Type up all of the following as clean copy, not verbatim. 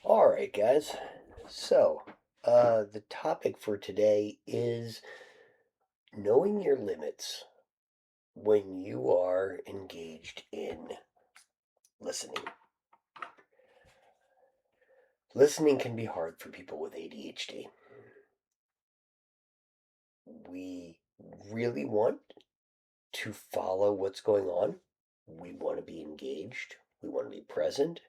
All right, guys. So, the topic for today is knowing your limits when you are engaged in listening. Listening can be hard for people with ADHD. We really want to follow what's going on. We want to be engaged. We want to be present.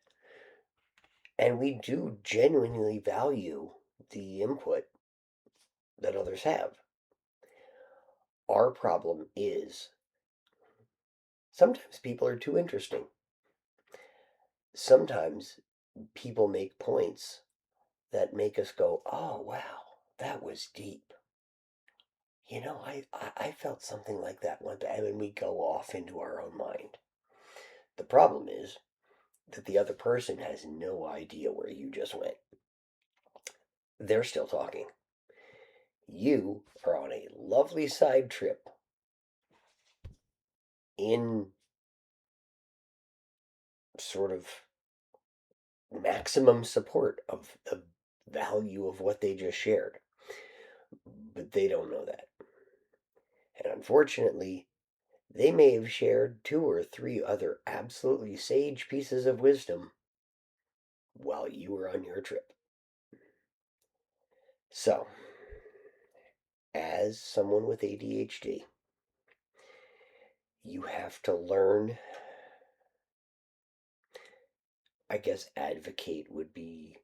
And we do genuinely value the input that others have. Our problem is sometimes people are too interesting. Sometimes people make points that make us go, oh, wow, that was deep. I felt something like that one time, and we go off into our own mind. The problem is that the other person has no idea where you just went. They're still talking. You are on a lovely side trip in sort of maximum support of the value of what they just shared, but they don't know that. And unfortunately, they may have shared two or three other absolutely sage pieces of wisdom while you were on your trip. So, as someone with ADHD, you have to learn, I guess advocate would be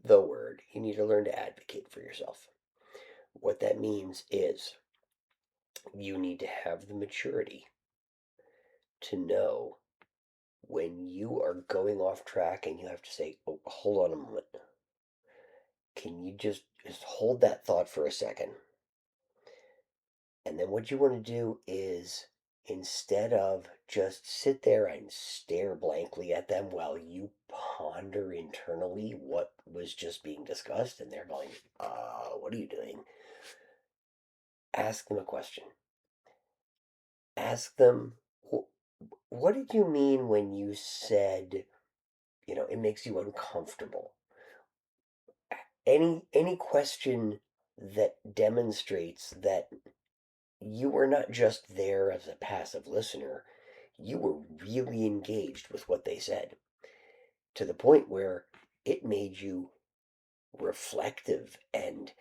the word. You need to learn to advocate for yourself. What that means is you need to have the maturity to know when you are going off track and you have to say, oh, hold on a moment. Can you just hold that thought for a second? And then what you want to do is instead of just sit there and stare blankly at them while you ponder internally what was just being discussed, and they're going, what are you doing? Ask them a question. Ask them, what did you mean when you said, it makes you uncomfortable? Any question that demonstrates that you were not just there as a passive listener, you were really engaged with what they said to the point where it made you reflective and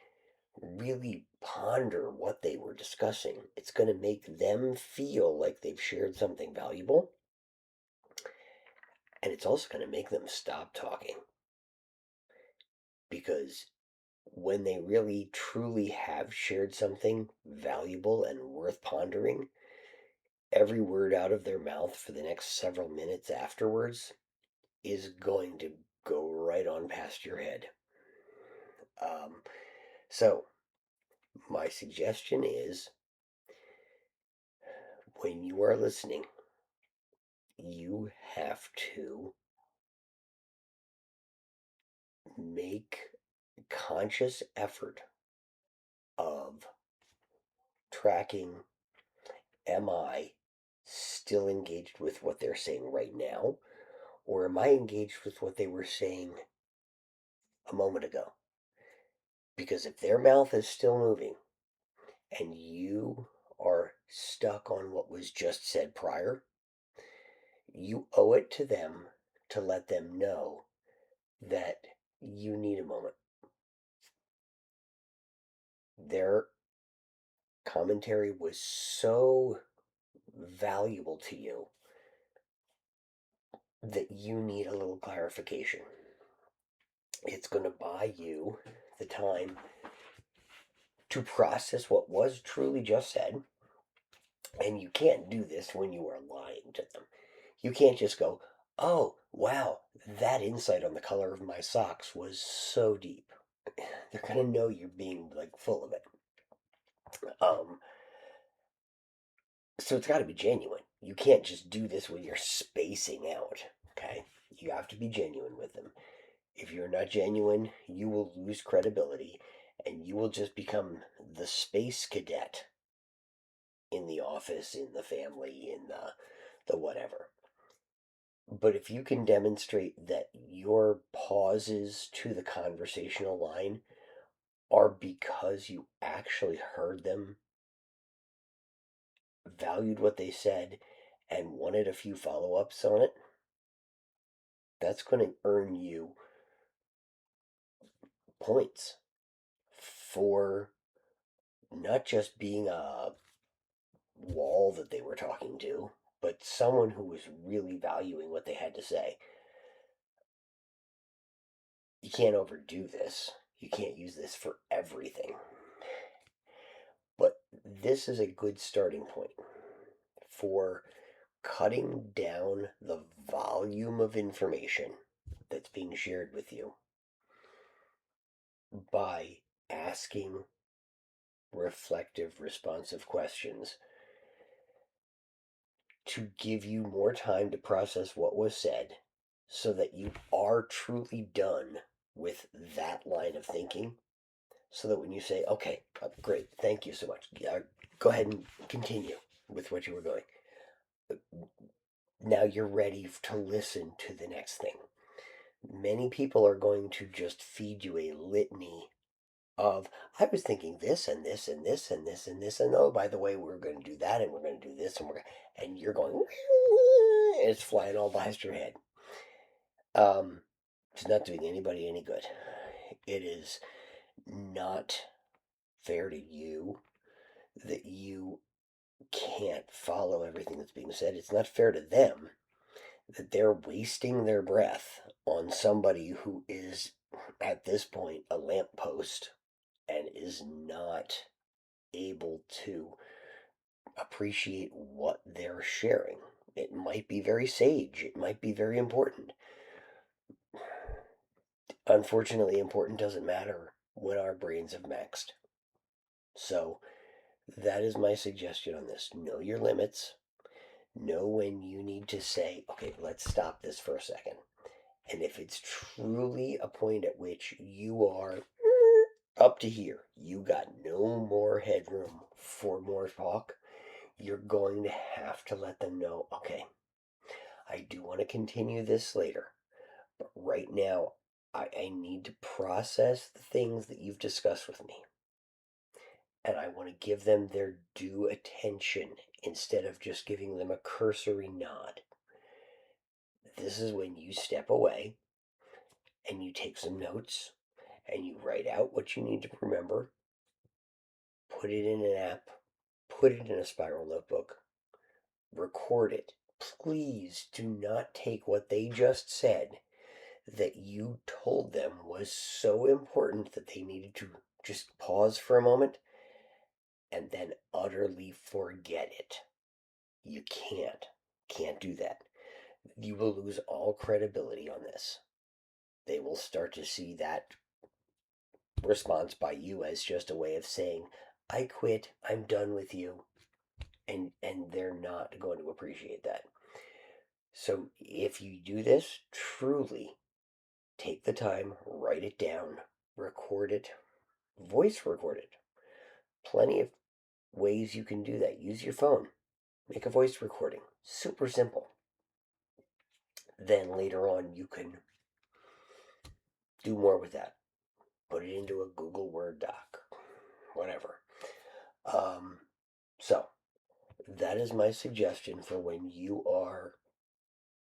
really ponder what they were discussing. It's going to make them feel like they've shared something valuable, and it's also going to make them stop talking because when they really truly have shared something valuable and worth pondering, every word out of their mouth for the next several minutes afterwards is going to go right on past your head. Um, so, my suggestion is when you are listening, you have to make conscious effort of tracking, am I still engaged with what they're saying right now? Or am I engaged with what they were saying a moment ago? Because if their mouth is still moving and you are stuck on what was just said prior, you owe it to them to let them know that you need a moment. Their commentary was so valuable to you that you need a little clarification. It's going to buy you the time to process what was truly just said. And you can't do this when you are lying to them. You can't just go, oh, wow, that insight on the color of my socks was so deep. They're going to know you're being like full of it. Um, so it's got to be genuine. You can't just do this when you're spacing out. Okay? You have to be genuine with them. If you're not genuine, you will lose credibility and you will just become the space cadet in the office, in the family, in the whatever. But if you can demonstrate that your pauses to the conversational line are because you actually heard them, valued what they said, and wanted a few follow ups on it, that's going to earn you points for not just being a wall that they were talking to, but someone who was really valuing what they had to say. You can't overdo this. You can't use this for everything. But this is a good starting point for cutting down the volume of information that's being shared with you by asking reflective, responsive questions to give you more time to process what was said so that you are truly done with that line of thinking. So that when you say, okay, great, thank you so much, go ahead and continue with what you were going. Now you're ready to listen to the next thing. Many people are going to just feed you a litany of, I was thinking this and this and this and this and this, and oh, by the way, we're going to do that and we're going to do this, and you're going, and it's flying all past your head. It's not doing anybody any good. It is not fair to you that you can't follow everything that's being said. It's not fair to them that they're wasting their breath on somebody who is, at this point, a lamppost and is not able to appreciate what they're sharing. It might be very sage, it might be very important. Unfortunately, important doesn't matter when our brains have maxed. So, that is my suggestion on this. Know your limits. Know when you need to say, okay, let's stop this for a second. And if it's truly a point at which you are up to here, you got no more headroom for more talk, you're going to have to let them know, okay, I do want to continue this later, but right now I need to process the things that you've discussed with me. And I want to give them their due attention instead of just giving them a cursory nod. This is when you step away and you take some notes and you write out what you need to remember, put it in an app, put it in a spiral notebook, record it. Please do not take what they just said that you told them was so important that they needed to just pause for a moment and then utterly forget it. You can't do that. You will lose all credibility on this. They will start to see that response by you as just a way of saying, I quit, I'm done with you. And they're not going to appreciate that. So if you do this, truly take the time, write it down, record it, voice record it. Plenty of ways you can do that. Use your phone, make a voice recording. Super simple. Then later on, you can do more with that. Put it into a Google Word doc, whatever. So, that is my suggestion for when you are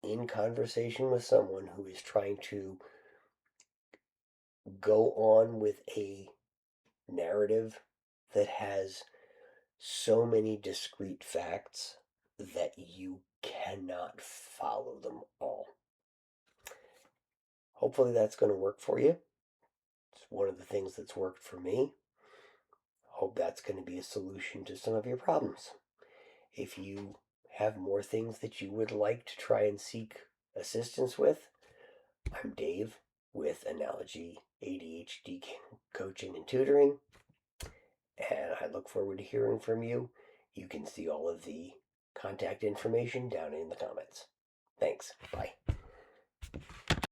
in conversation with someone who is trying to go on with a narrative that has so many discrete facts that you cannot follow them all. Hopefully, that's going to work for you. It's one of the things that's worked for me. Hope that's going to be a solution to some of your problems. If you have more things that you would like to try and seek assistance with, I'm Dave with Analogy ADHD Coaching and Tutoring, and I look forward to hearing from you. You can see all of the contact information down in the comments. Thanks. Bye.